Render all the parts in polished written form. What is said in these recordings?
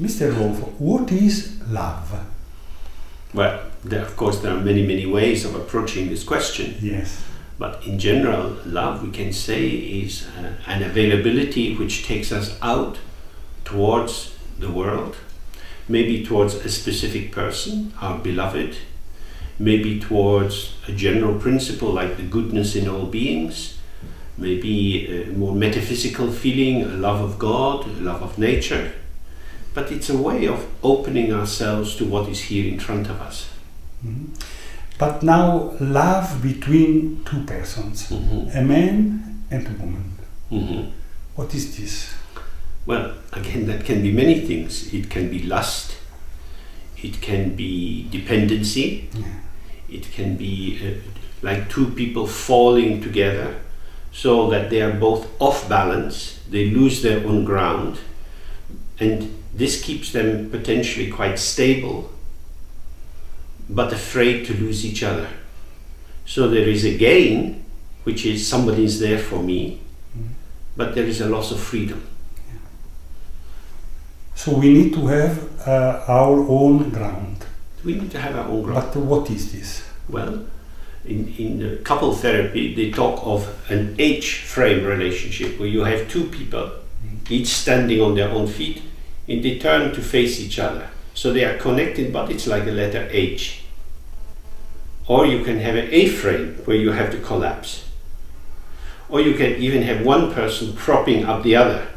Mr. Wolf, what is love? Well, of course, there are many, many ways of approaching this question. Yes. But in general, love, we can say, is an availability which takes us out towards the world, maybe towards a specific person, our beloved, maybe towards a general principle like the goodness in all beings, maybe a more metaphysical feeling, a love of God, a love of nature. But it's a way of opening ourselves to what is here in front of us. Mm-hmm. But now, love between two persons, a man and a woman. What is this? Well, again, that can be many things. It can be lust, it can be dependency, it can be like two people falling together so that they are both off balance, they lose their own ground, and this keeps them potentially quite stable, but afraid to lose each other. So there is a gain, which is somebody is there for me, but there is a loss of freedom. So we need to have our own ground. We need to have our own ground. But what is this? Well, in couple therapy, they talk of an H-frame relationship, where you have two people, each standing on their own feet, and they turn to face each other. So they are connected, but it's like a letter H. Or you can have an A-frame, where you have to collapse. Or you can even have one person propping up the other.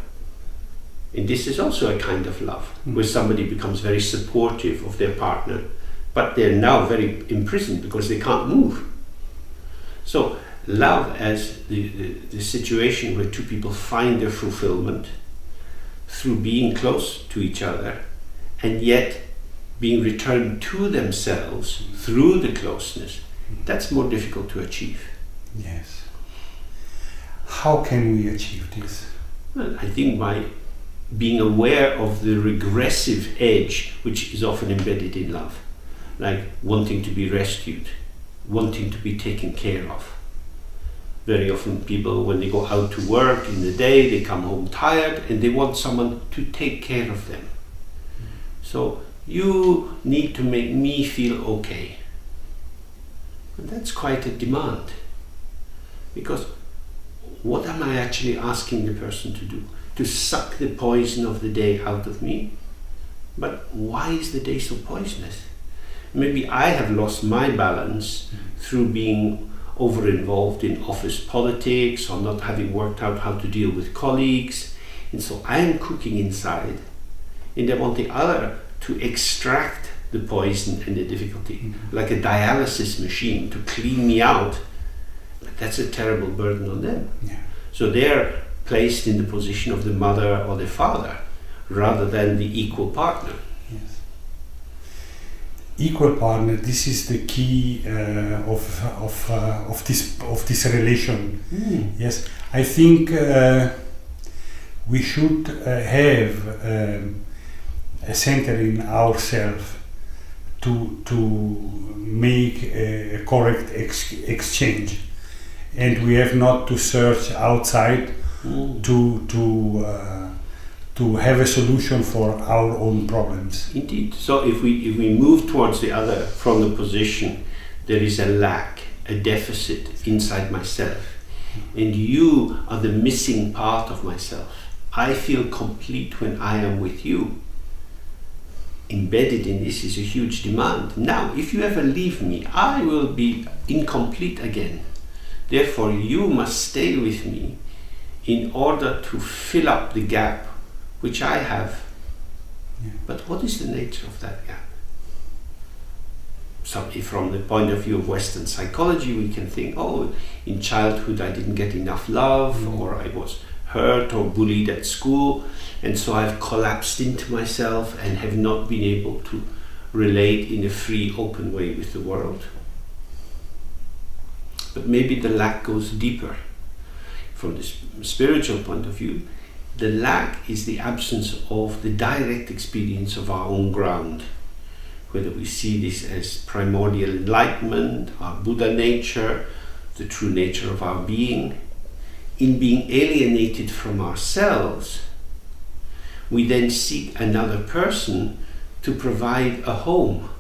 And this is also a kind of love, where somebody becomes very supportive of their partner, but they're now very imprisoned because they can't move. So love as the situation where two people find their fulfillment through being close to each other, and yet being returned to themselves through the closeness, that's more difficult to achieve. Yes. How can we achieve this? Well, I think by being aware of the regressive edge which is often embedded in love, like wanting to be rescued, wanting to be taken care of. Very often people, when they go out to work in the day, they come home tired and they want someone to take care of them. So you need to make me feel okay. And that's quite a demand, because what am I actually asking the person to do? To suck the poison of the day out of me? But why is the day so poisonous? Maybe I have lost my balance through being over-involved in office politics, or not having worked out how to deal with colleagues, and so I am cooking inside, and I want the other to extract the poison and the difficulty, like a dialysis machine to clean me out. But that's a terrible burden on them. So they're placed in the position of the mother or the father, rather than the equal partner. Yes. Equal partner. This is the key of this relation. Yes, I think we should have a center in ourselves to make a correct exchange, and we have not to search outside to have a solution for our own problems. Indeed. So if we move towards the other from the position, there is a lack, a deficit inside myself, and you are the missing part of myself. I feel complete when I am with you. Embedded in this is a huge demand. Now, if you ever leave me, I will be incomplete again. Therefore, you must stay with me in order to fill up the gap which I have. But what is the nature of that gap? So if from the point of view of Western psychology, we can think, oh, in childhood I didn't get enough love, or I was hurt or bullied at school, and so I've collapsed into myself and have not been able to relate in a free, open way with the world. But maybe the lack goes deeper. From the spiritual point of view, the lack is the absence of the direct experience of our own ground, whether we see this as primordial enlightenment, our Buddha nature, the true nature of our being. In being alienated from ourselves, we then seek another person to provide a home.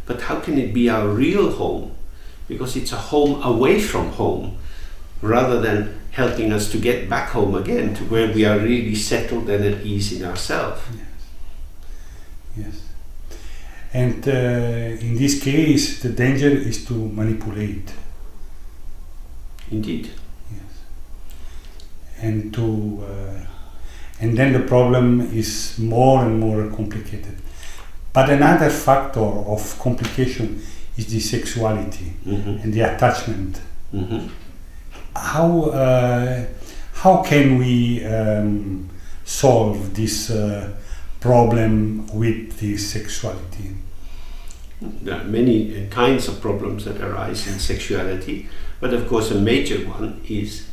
But how can it be our real home? Because it's a home away from home, rather than helping us to get back home again to where we are really settled and at ease in ourselves. Yes. And in this case, the danger is to manipulate. Indeed. Yes. And and then the problem is more and more complicated. But another factor of complication is the sexuality and the attachment. How can we solve this problem with the sexuality? There are many kinds of problems that arise in sexuality, but of course a major one is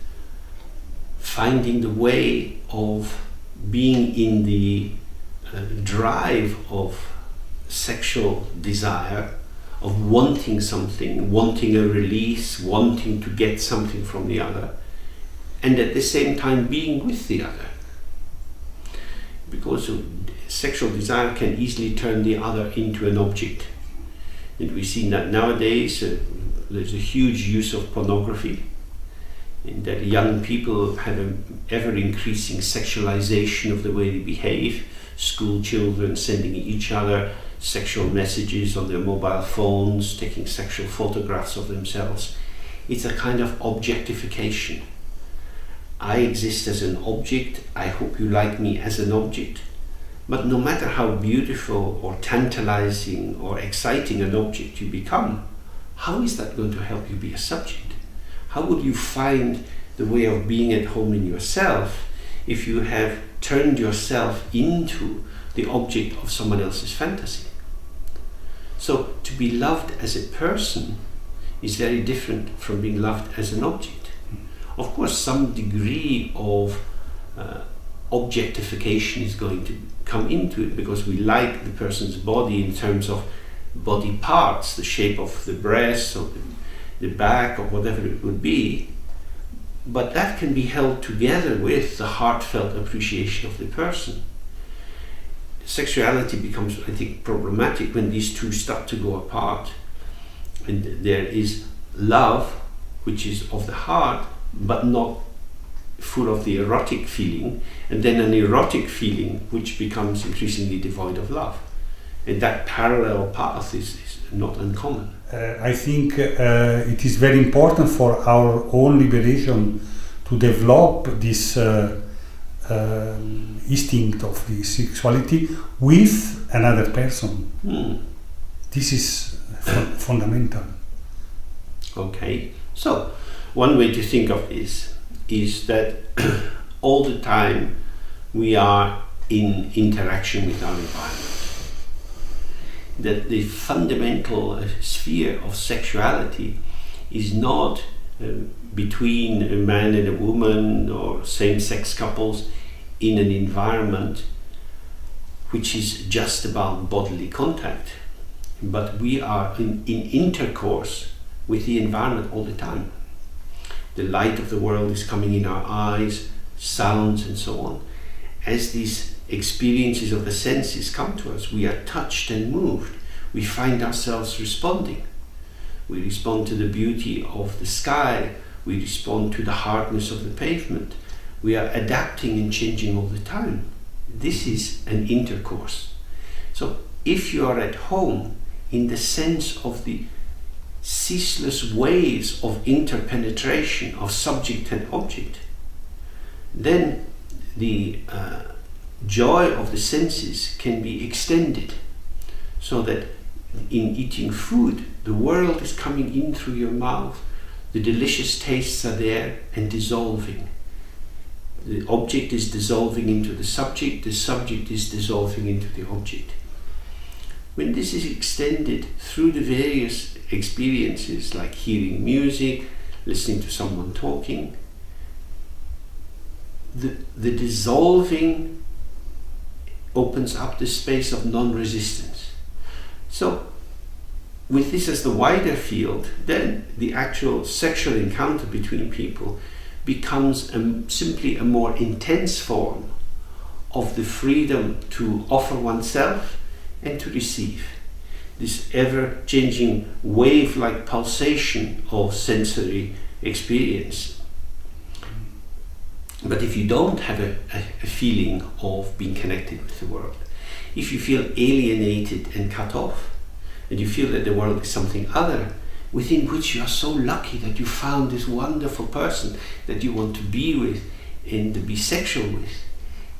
finding the way of being in the drive of sexual desire, of wanting something, wanting a release, wanting to get something from the other, and at the same time being with the other. Because sexual desire can easily turn the other into an object. And we've seen that nowadays there's a huge use of pornography, and that young people have an ever-increasing sexualization of the way they behave. School children sending each other sexual messages on their mobile phones, taking sexual photographs of themselves. It's a kind of objectification. I exist as an object, I hope you like me as an object. But no matter how beautiful or tantalizing or exciting an object you become, how is that going to help you be a subject? How would you find the way of being at home in yourself if you have turned yourself into the object of someone else's fantasy? So to be loved as a person is very different from being loved as an object. Of course, some degree of objectification is going to come into it because we like the person's body in terms of body parts, the shape of the breast or the back or whatever it would be. But that can be held together with the heartfelt appreciation of the person. Sexuality becomes, I think, problematic when these two start to go apart. And there is love, which is of the heart, but not full of the erotic feeling, and then an erotic feeling which becomes increasingly devoid of love. And that parallel path is not uncommon. I think it is very important for our own liberation to develop this instinct of the sexuality with another person. This is fundamental. Okay, so one way to think of this is that all the time we are in interaction with our environment. That the fundamental sphere of sexuality is not between a man and a woman or same-sex couples in an environment which is just about bodily contact, but we are in intercourse with the environment all the time. The light of the world is coming in our eyes, sounds and so on. As these experiences of the senses come to us, we are touched and moved. We find ourselves responding. We respond to the beauty of the sky. We respond to the hardness of the pavement. We are adapting and changing all the time. This is an intercourse. So if you are at home in the sense of the ceaseless waves of interpenetration of subject and object, then the joy of the senses can be extended, so that in eating food, the world is coming in through your mouth, the delicious tastes are there and dissolving. The object is dissolving into the subject is dissolving into the object. When this is extended through the various experiences like hearing music, listening to someone talking, the dissolving opens up the space of non-resistance. So with this as the wider field, then the actual sexual encounter between people becomes simply a more intense form of the freedom to offer oneself and to receive. This ever-changing wave-like pulsation of sensory experience. But if you don't have a feeling of being connected with the world, if you feel alienated and cut off, and you feel that the world is something other, within which you are so lucky that you found this wonderful person that you want to be with and be sexual with,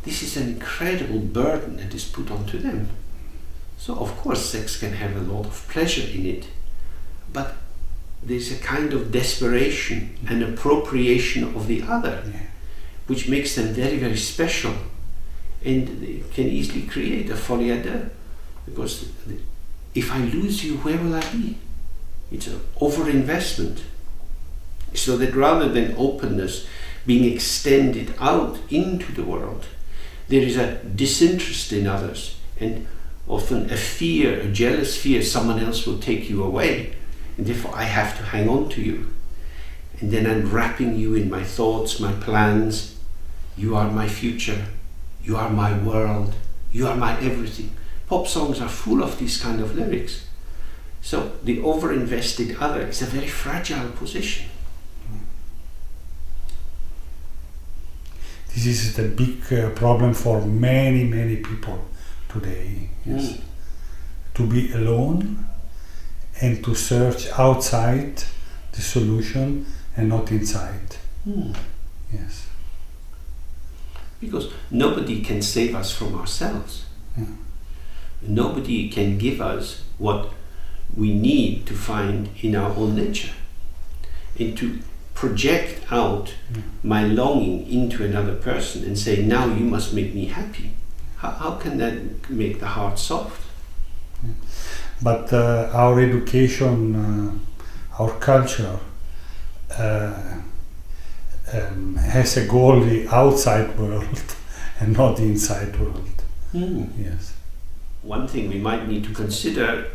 this is an incredible burden that is put onto them. So of course sex can have a lot of pleasure in it, but there's a kind of desperation and appropriation of the other, which makes them very, very special, and it can easily create a folie à deux, because if I lose you, where will I be? It's an overinvestment. So that rather than openness being extended out into the world, there is a disinterest in others, and often a fear, a jealous fear, someone else will take you away, and therefore I have to hang on to you. And then I'm wrapping you in my thoughts, my plans. You are my future. You are my world. You are my everything. Pop songs are full of these kind of lyrics. So the overinvested other is a very fragile position. This is the big problem for many, many people today. Yes. To be alone and to search outside the solution and not inside. Yes. Because nobody can save us from ourselves. Nobody can give us what we need to find in our own nature. And to project out my longing into another person and say, now you must make me happy. How can that make the heart soft? But our education, our culture has a goal, the outside world and not the inside world. Yes. One thing we might need to consider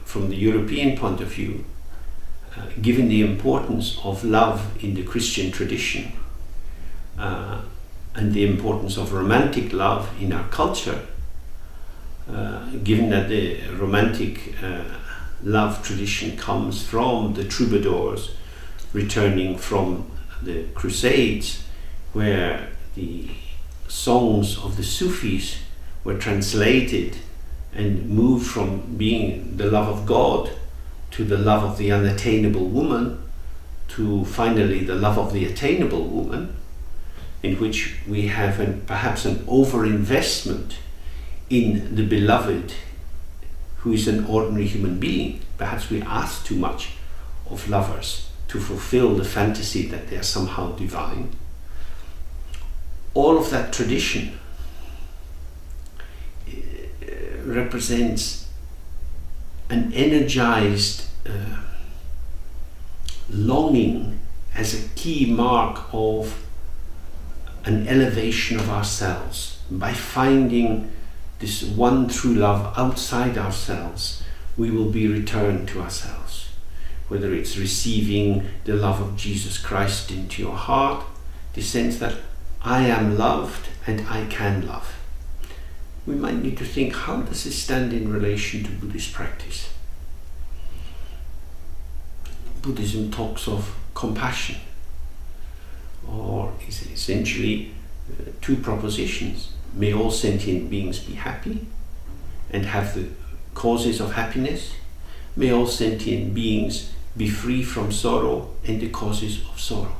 from the European point of view, given the importance of love in the Christian tradition and the importance of romantic love in our culture, given that the romantic love tradition comes from the troubadours returning from the Crusades, where the songs of the Sufis were translated and moved from being the love of God to the love of the unattainable woman to finally the love of the attainable woman, in which we have perhaps an overinvestment in the beloved, who is an ordinary human being. Perhaps we ask too much of lovers to fulfill the fantasy that they are somehow divine. All of that tradition represents an energized longing as a key mark of an elevation of ourselves. By finding this one true love outside ourselves, we will be returned to ourselves. Whether it's receiving the love of Jesus Christ into your heart, the sense that I am loved and I can love. We might need to think, how does this stand in relation to Buddhist practice? Buddhism talks of compassion, or is essentially two propositions. May all sentient beings be happy and have the causes of happiness. May all sentient beings be free from sorrow and the causes of sorrow.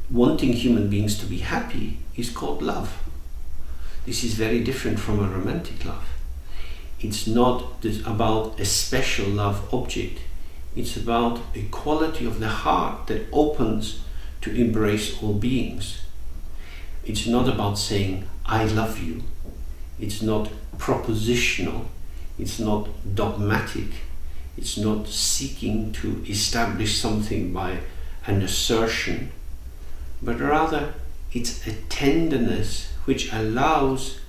Wanting human beings to be happy is called love. This is very different from a romantic love. It's not about a special love object. It's about a quality of the heart that opens to embrace all beings. It's not about saying, I love you. It's not propositional. It's not dogmatic. It's not seeking to establish something by an assertion, but rather it's a tenderness which allows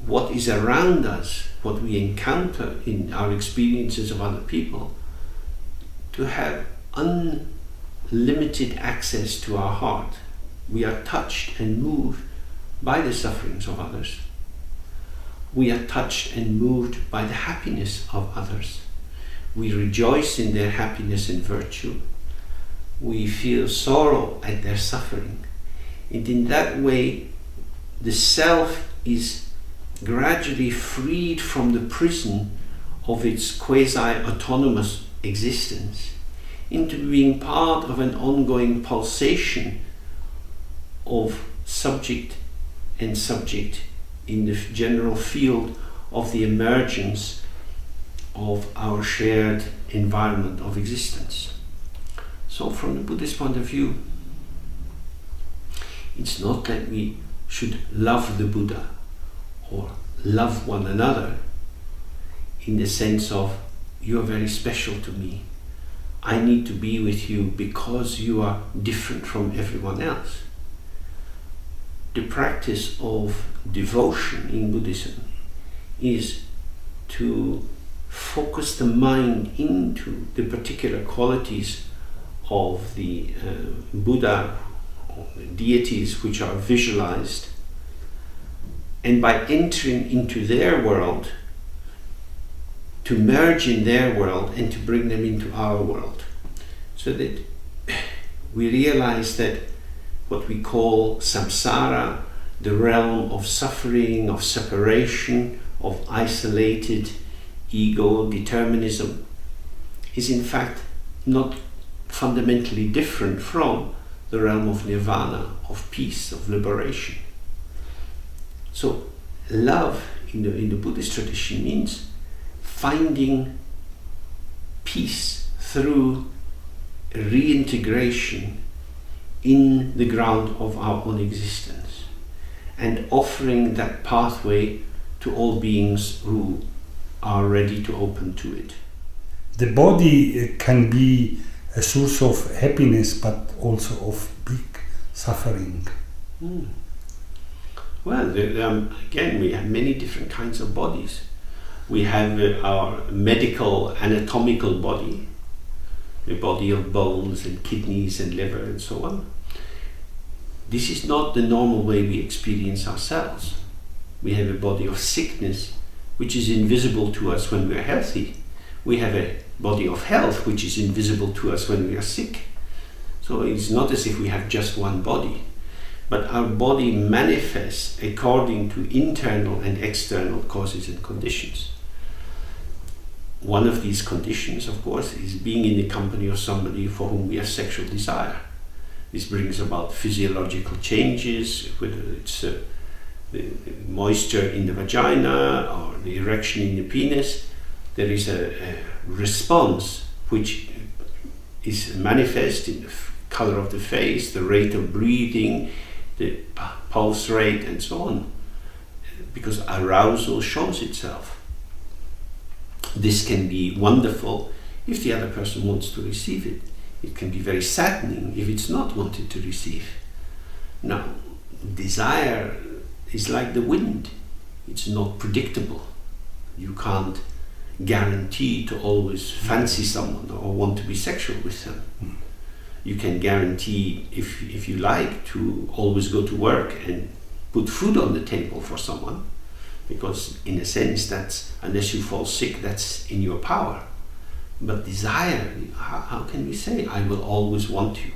what is around us, what we encounter in our experiences of other people, to have unlimited access to our heart. we are touched and moved by the sufferings of others. We are touched and moved by the happiness of others. We rejoice in their happiness and virtue. We feel sorrow at their suffering. And in that way, the self is gradually freed from the prison of its quasi-autonomous existence into being part of an ongoing pulsation of subject and subject in the general field of the emergence of our shared environment of existence. So from the Buddhist point of view, it's not that we should love the Buddha or love one another in the sense of, you're very special to me. I need to be with you because you are different from everyone else. The practice of devotion in Buddhism is to focus the mind into the particular qualities of the Buddha or the deities which are visualized, and by entering into their world, to merge in their world and to bring them into our world, so that we realize that what we call samsara, the realm of suffering, of separation, of isolated ego, determinism, is in fact not fundamentally different from the realm of nirvana, of peace, of liberation. So love in the Buddhist tradition means finding peace through reintegration in the ground of our own existence, and offering that pathway to all beings who are ready to open to it. The body can be a source of happiness, but also of big suffering. Well, again, we have many different kinds of bodies. We have our medical anatomical body, the body of bones and kidneys and liver and so on. This is not the normal way we experience ourselves. We have a body of sickness which is invisible to us when we are healthy. We have a body of health which is invisible to us when we are sick. So it's not as if we have just one body, but our body manifests according to internal and external causes and conditions. One of these conditions, of course, is being in the company of somebody for whom we have sexual desire. This brings about physiological changes, whether it's the moisture in the vagina or the erection in the penis. There is a response which is manifest in the color of the face, the rate of breathing, the pulse rate, and so on, because arousal shows itself. This can be wonderful if the other person wants to receive it. It can be very saddening if it's not wanted to receive. Now, desire is like the wind. It's not predictable. You can't guarantee to always fancy someone or want to be sexual with them. You can guarantee, if you like, to always go to work and put food on the table for someone, because in a sense that's, unless you fall sick, that's in your power. But desire, how can we say, I will always want you?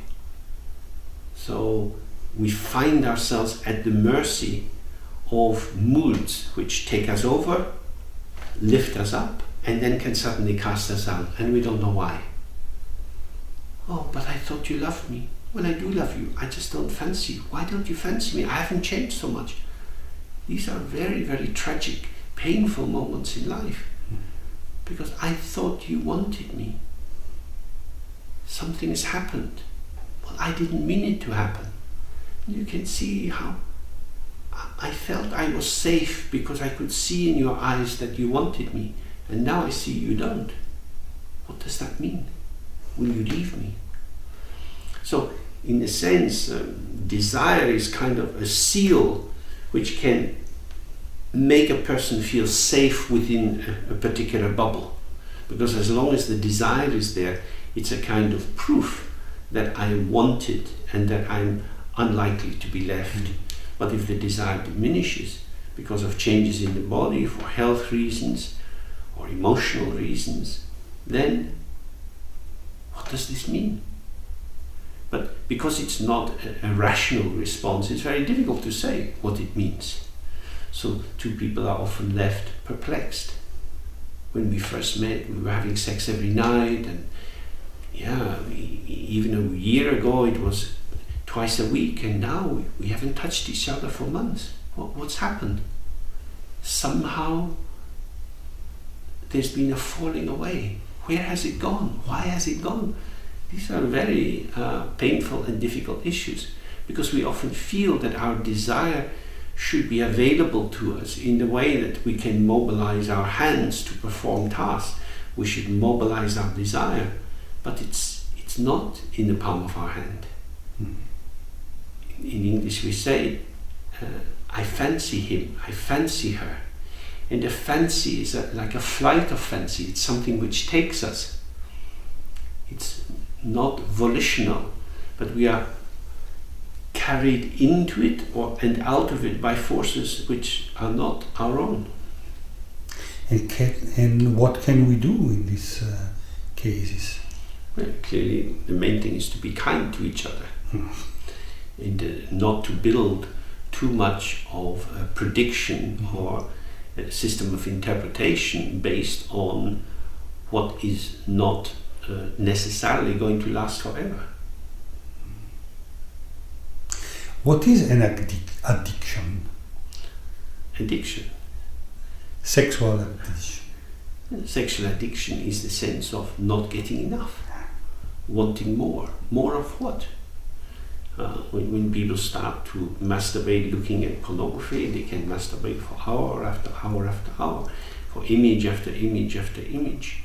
So we find ourselves at the mercy of moods which take us over, lift us up, and then can suddenly cast us down, and we don't know why. Oh, but I thought you loved me. Well, I do love you. I just don't fancy you. Why don't you fancy me? I haven't changed so much. These are very, very tragic, painful moments in life. Because I thought you wanted me. Something has happened. Well, I didn't mean it to happen. You can see how I felt I was safe because I could see in your eyes that you wanted me. And now I see you don't. What does that mean? Will you leave me? So, in a sense, desire is kind of a seal which can make a person feel safe within a particular bubble. Because as long as the desire is there, it's a kind of proof that I want it and that I'm unlikely to be left. But if the desire diminishes because of changes in the body for health reasons or emotional reasons, then what does this mean? But because it's not a rational response, it's very difficult to say what it means. So two people are often left perplexed. When we first met, we were having sex every night, and even a year ago it was twice a week, and now we haven't touched each other for months. What's happened? Somehow there's been a falling away. Where has it gone? Why has it gone? These are very painful and difficult issues, because we often feel that our desire should be available to us in the way that we can mobilize our hands to perform tasks. We should mobilize our desire, but it's not in the palm of our hand. In English we say, I fancy him, I fancy her. And a fancy is like a flight of fancy. It's something which takes us. It's not volitional, but we are carried into it and out of it by forces which are not our own. And what can we do in these cases? Well, clearly the main thing is to be kind to each other and not to build too much of a prediction or a system of interpretation based on what is not necessarily going to last forever. What is an addiction? Addiction. Sexual addiction. Sexual addiction is the sense of not getting enough, wanting more. More of what? When people start to masturbate looking at pornography, they can masturbate for hour after hour after hour, for image after image after image.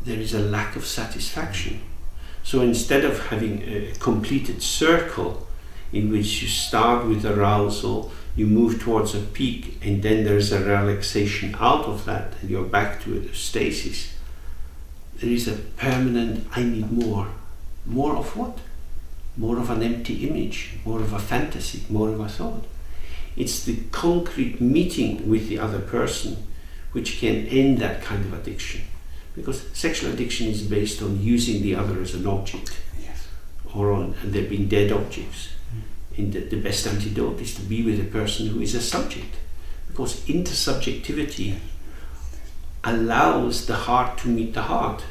There is a lack of satisfaction. So instead of having a completed circle in which you start with arousal, you move towards a peak, and then there's a relaxation out of that, and you're back to a stasis. There is a permanent, I need more. More of what? More of an empty image, more of a fantasy, more of a thought. It's the concrete meeting with the other person which can end that kind of addiction. Because sexual addiction is based on using the other as an object, yes, or on there being dead objects. And the best antidote is to be with a person who is a subject, because intersubjectivity allows the heart to meet the heart.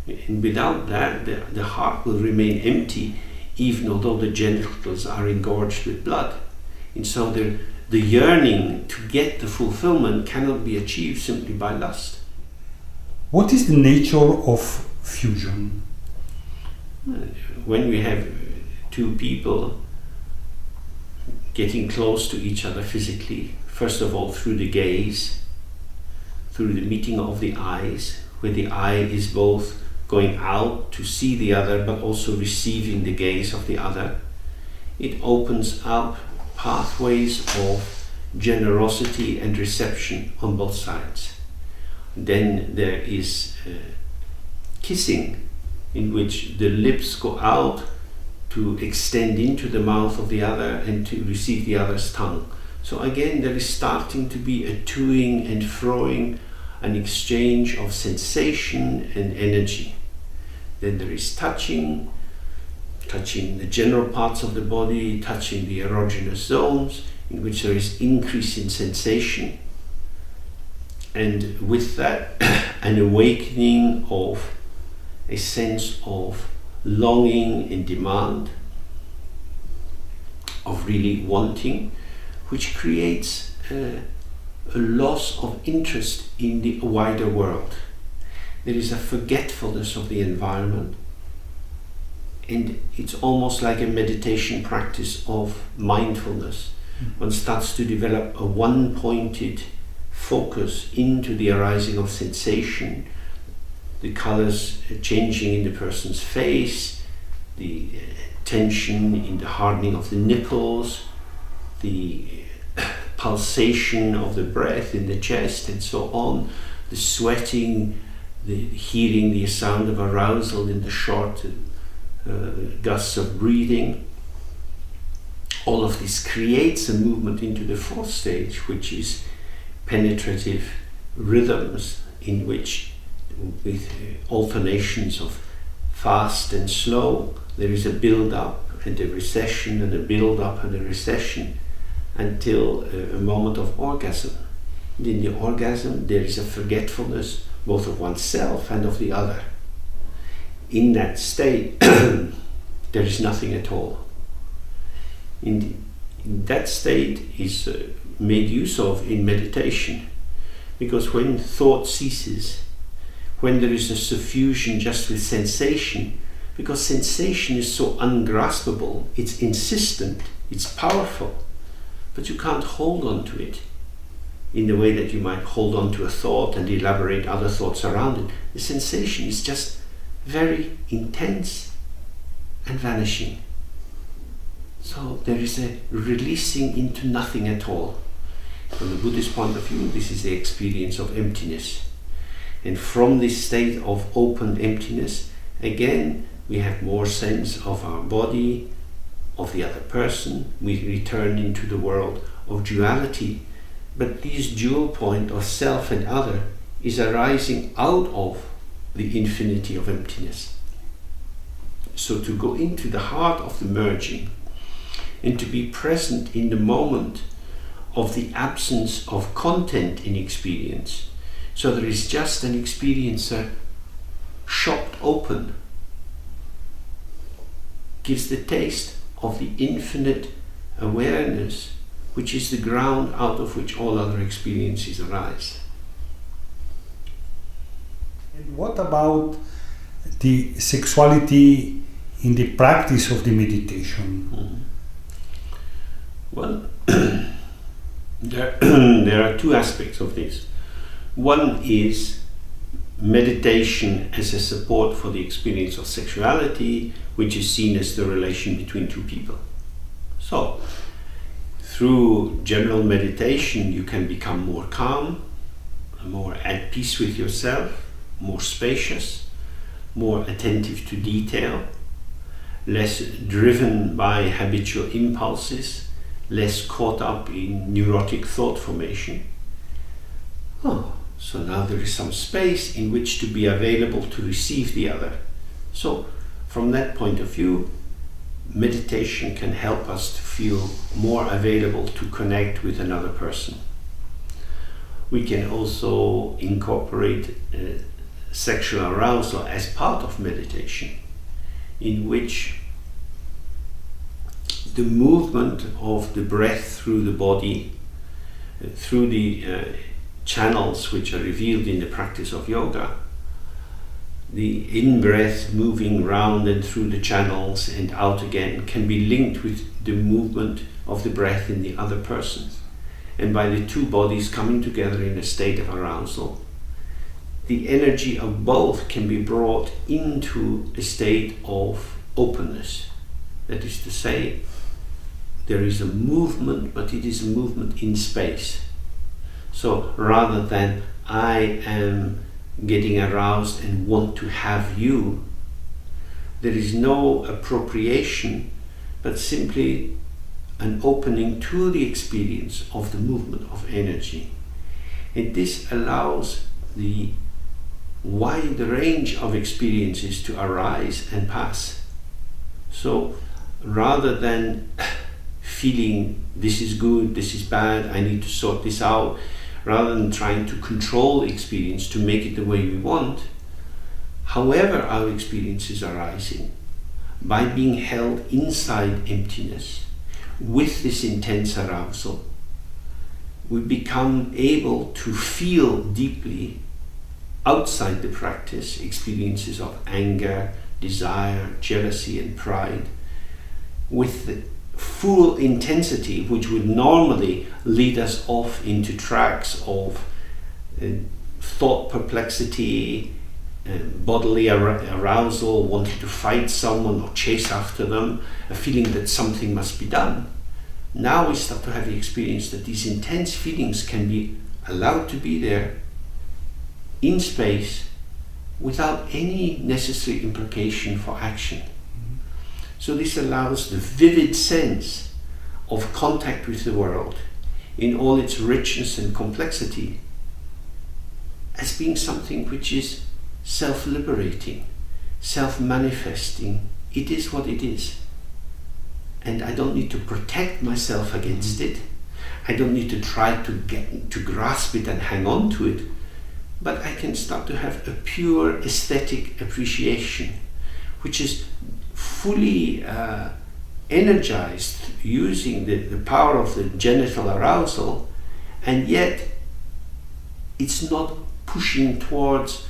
And without that, the heart will remain empty, even although the genitals are engorged with blood. And so the yearning to get the fulfillment cannot be achieved simply by lust. What is the nature of fusion? When we have two people getting close to each other physically, first of all through the gaze, through the meeting of the eyes, where the eye is both going out to see the other but also receiving the gaze of the other, it opens up pathways of generosity and reception on both sides. Then there is kissing, in which the lips go out to extend into the mouth of the other and to receive the other's tongue. So again, there is starting to be a toing and froing, an exchange of sensation and energy. Then there is touching the general parts of the body, touching the erogenous zones, in which there is increase in sensation. And with that, an awakening of a sense of longing and demand, of really wanting, which creates a loss of interest in the wider world. There is a forgetfulness of the environment, and it's almost like a meditation practice of mindfulness. One starts to develop a one-pointed focus into the arising of sensation, the colors changing in the person's face, the tension in the hardening of the nipples, the pulsation of the breath in the chest, and so on, the sweating, the hearing the sound of arousal in the short gusts of breathing. All of this creates a movement into the fourth stage, which is penetrative rhythms, in which, with alternations of fast and slow, there is a build-up and a recession, and a build-up and a recession, until a moment of orgasm. And in the orgasm, there is a forgetfulness both of oneself and of the other. In that state, there is nothing at all. In that state is made use of in meditation, because when thought ceases, when there is a suffusion just with sensation, because sensation is so ungraspable, it's insistent, it's powerful, but you can't hold on to it in the way that you might hold on to a thought and elaborate other thoughts around it. The sensation is just very intense and vanishing. So there is a releasing into nothing at all. From the Buddhist point of view, this is the experience of emptiness. And from this state of open emptiness, again, we have more sense of our body, of the other person. We return into the world of duality. But this dual point of self and other is arising out of the infinity of emptiness. So to go into the heart of the merging and to be present in the moment of the absence of content in experience, so there is just an experiencer shocked open, gives the taste of the infinite awareness, which is the ground out of which all other experiences arise. And what about the sexuality in the practice of the meditation? Well, there are two aspects of this. One is meditation as a support for the experience of sexuality, which is seen as the relation between two people. So, through general meditation, you can become more calm, more at peace with yourself, more spacious, more attentive to detail, less driven by habitual impulses, less caught up in neurotic thought formation. So now there is some space in which to be available to receive the other. So from that point of view, meditation can help us to feel more available to connect with another person. We can also incorporate sexual arousal as part of meditation, in which the movement of the breath through the body, through the channels which are revealed in the practice of yoga, the in-breath moving round and through the channels and out again, can be linked with the movement of the breath in the other person. And by the two bodies coming together in a state of arousal, the energy of both can be brought into a state of openness. That is to say, there is a movement, but it is a movement in space. So rather than I am getting aroused and want to have you, there is no appropriation, but simply an opening to the experience of the movement of energy. And this allows the wide range of experiences to arise and pass. So rather than feeling this is good, this is bad, I need to sort this out, rather than trying to control experience to make it the way we want, however our experience is arising, by being held inside emptiness with this intense arousal, we become able to feel deeply outside the practice experiences of anger, desire, jealousy and pride with the full intensity which would normally lead us off into tracks of thought perplexity, bodily arousal, wanting to fight someone or chase after them, a feeling that something must be done. Now we start to have the experience that these intense feelings can be allowed to be there in space without any necessary implication for action. So this allows the vivid sense of contact with the world in all its richness and complexity as being something which is self-liberating, self-manifesting. It is what it is. And I don't need to protect myself against it. I don't need to try to grasp it and hang on to it. But I can start to have a pure aesthetic appreciation, which is fully energized using the power of the genital arousal, and yet it's not pushing towards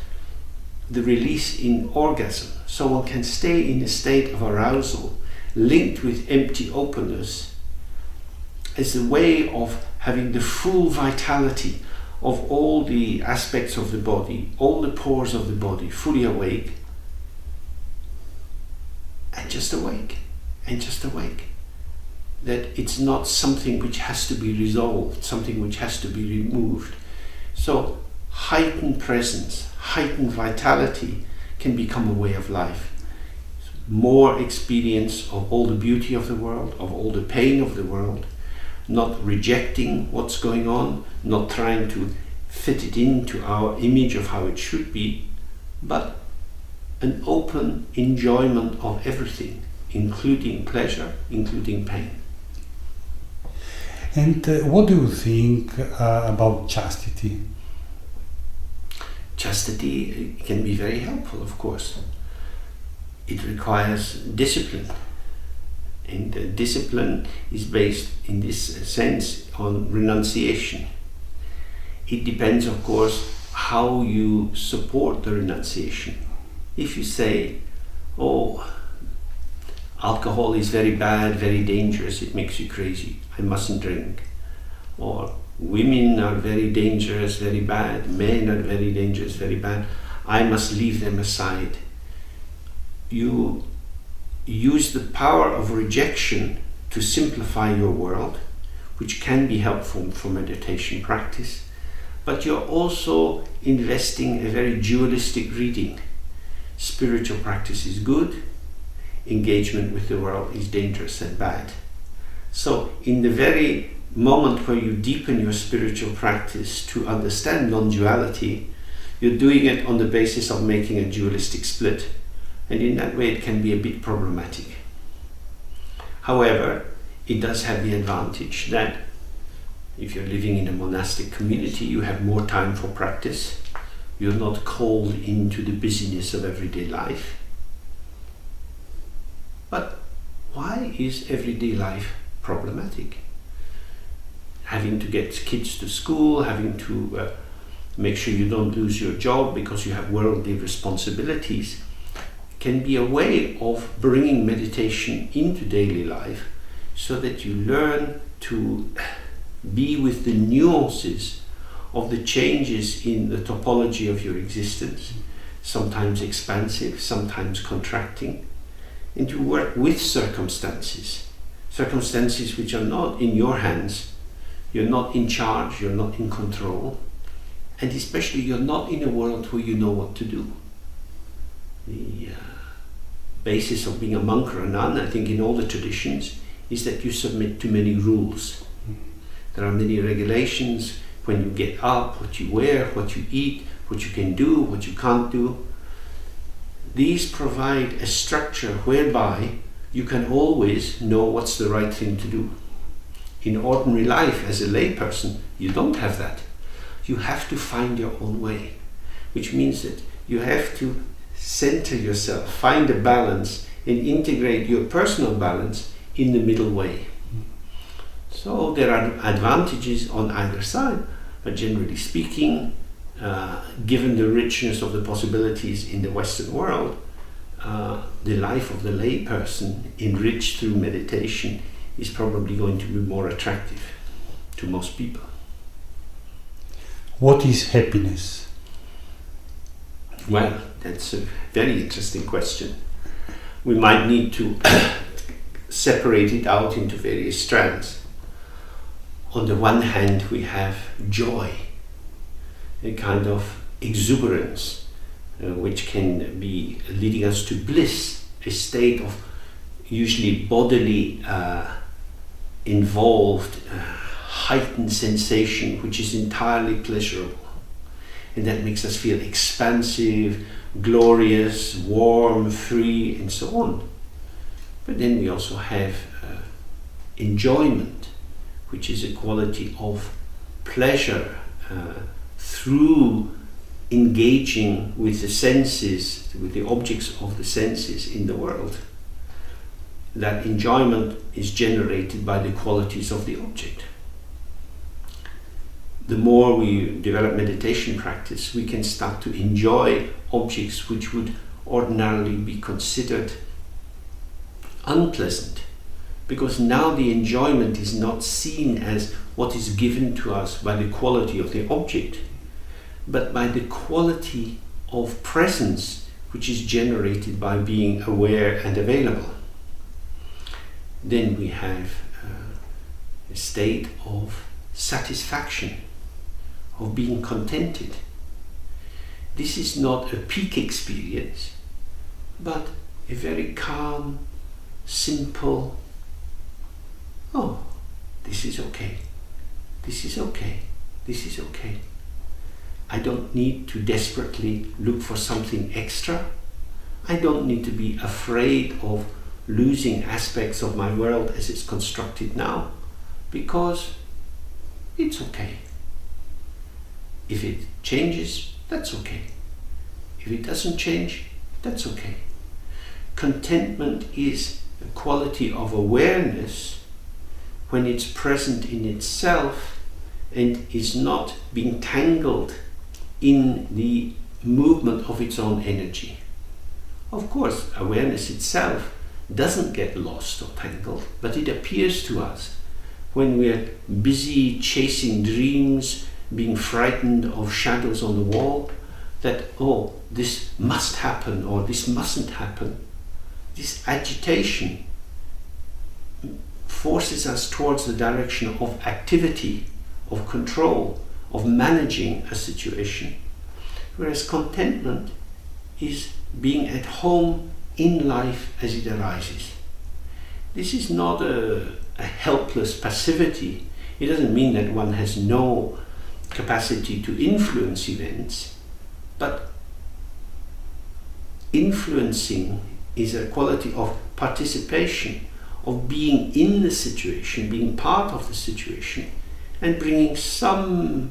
the release in orgasm. So one can stay in a state of arousal linked with empty openness as a way of having the full vitality of all the aspects of the body, all the pores of the body fully awake, and just awake, and just awake. That it's not something which has to be resolved, something which has to be removed. So heightened presence, heightened vitality can become a way of life. More experience of all the beauty of the world, of all the pain of the world, not rejecting what's going on, not trying to fit it into our image of how it should be, but an open enjoyment of everything, including pleasure, including pain. And what do you think about chastity? Chastity can be very helpful, of course. It requires discipline. And discipline is based, in this sense, on renunciation. It depends, of course, how you support the renunciation. If you say, oh, alcohol is very bad, very dangerous, it makes you crazy, I mustn't drink. Or women are very dangerous, very bad, men are very dangerous, very bad, I must leave them aside. You use the power of rejection to simplify your world, which can be helpful for meditation practice, but you're also investing a very dualistic reading. Spiritual practice is good, engagement with the world is dangerous and bad. So in the very moment where you deepen your spiritual practice to understand non-duality, you're doing it on the basis of making a dualistic split. And in that way it can be a bit problematic. However, it does have the advantage that if you're living in a monastic community, you have more time for practice. You're not called into the busyness of everyday life. But why is everyday life problematic? Having to get kids to school, having to make sure you don't lose your job because you have worldly responsibilities, can be a way of bringing meditation into daily life so that you learn to be with the nuances of the changes in the topology of your existence, sometimes expansive, sometimes contracting, and to work with circumstances which are not in your hands. You're not in charge, you're not in control, and especially you're not in a world where you know what to do. The basis of being a monk or a nun, I think in all the traditions, is that you submit to many rules. There are many regulations when you get up, what you wear, what you eat, what you can do, what you can't do. These provide a structure whereby you can always know what's the right thing to do. In ordinary life, as a layperson, you don't have that. You have to find your own way, which means that you have to center yourself, find a balance, and integrate your personal balance in the middle way. So there are advantages on either side, but generally speaking, given the richness of the possibilities in the Western world, the life of the layperson enriched through meditation is probably going to be more attractive to most people. What is happiness? Well, that's a very interesting question. We might need to separate it out into various strands. On the one hand, we have joy, a kind of exuberance, which can be leading us to bliss, a state of usually bodily involved heightened sensation which is entirely pleasurable, and that makes us feel expansive, glorious, warm, free, and so on. But then we also have enjoyment, which is a quality of pleasure through engaging with the senses, with the objects of the senses in the world. That enjoyment is generated by the qualities of the object. The more we develop meditation practice, we can start to enjoy objects which would ordinarily be considered unpleasant, because now the enjoyment is not seen as what is given to us by the quality of the object, but by the quality of presence which is generated by being aware and available. Then we have a state of satisfaction, of being contented. This is not a peak experience, but a very calm, simple, oh, this is okay, this is okay, this is okay. I don't need to desperately look for something extra. I don't need to be afraid of losing aspects of my world as it's constructed now, because it's okay. If it changes, that's okay. If it doesn't change, that's okay. Contentment is a quality of awareness when it's present in itself and is not being tangled in the movement of its own energy. Of course, awareness itself doesn't get lost or tangled, but it appears to us when we're busy chasing dreams, being frightened of shadows on the wall, that, oh, this must happen or this mustn't happen. This agitation forces us towards the direction of activity, of control, of managing a situation, whereas contentment is being at home in life as it arises. This is not a helpless passivity. It doesn't mean that one has no capacity to influence events, but influencing is a quality of participation, of being in the situation, being part of the situation, and bringing some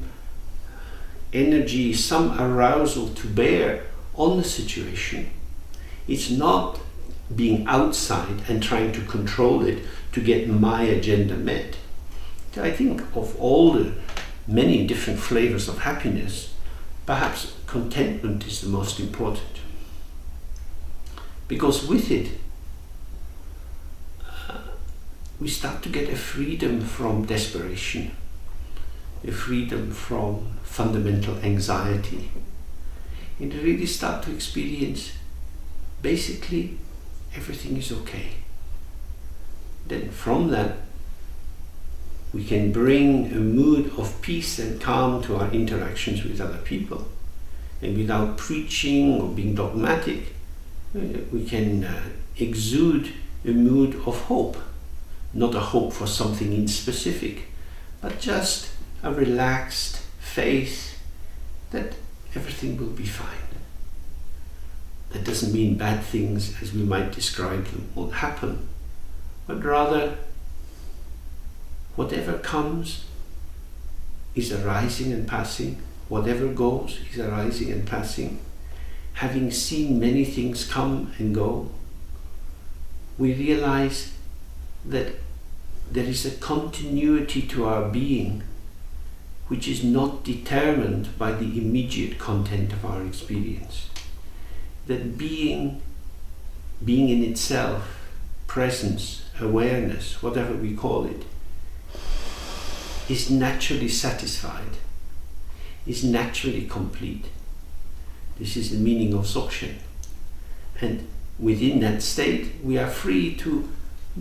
energy, some arousal to bear on the situation. It's not being outside and trying to control it to get my agenda met. I think of all the many different flavors of happiness, perhaps contentment is the most important. Because with it, we start to get a freedom from desperation, a freedom from fundamental anxiety, and really start to experience basically everything is okay. Then from that, we can bring a mood of peace and calm to our interactions with other people. And without preaching or being dogmatic, we can exude a mood of hope. Not a hope for something in specific, but just a relaxed faith that everything will be fine. That doesn't mean bad things, as we might describe them, will happen, but rather whatever comes is arising and passing, whatever goes is arising and passing. Having seen many things come and go, we realize that there is a continuity to our being which is not determined by the immediate content of our experience. That being in itself, presence, awareness, whatever we call it, is naturally satisfied, is naturally complete. This is the meaning of Dzogchen. And within that state, we are free to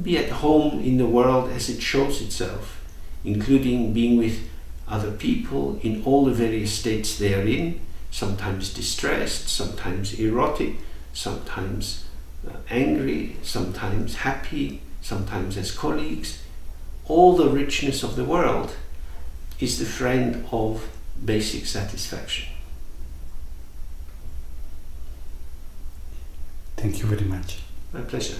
be at home in the world as it shows itself, including being with other people in all the various states they are in, sometimes distressed, sometimes erotic, sometimes angry, sometimes happy, sometimes as colleagues. All the richness of the world is the friend of basic satisfaction. Thank you very much. My pleasure.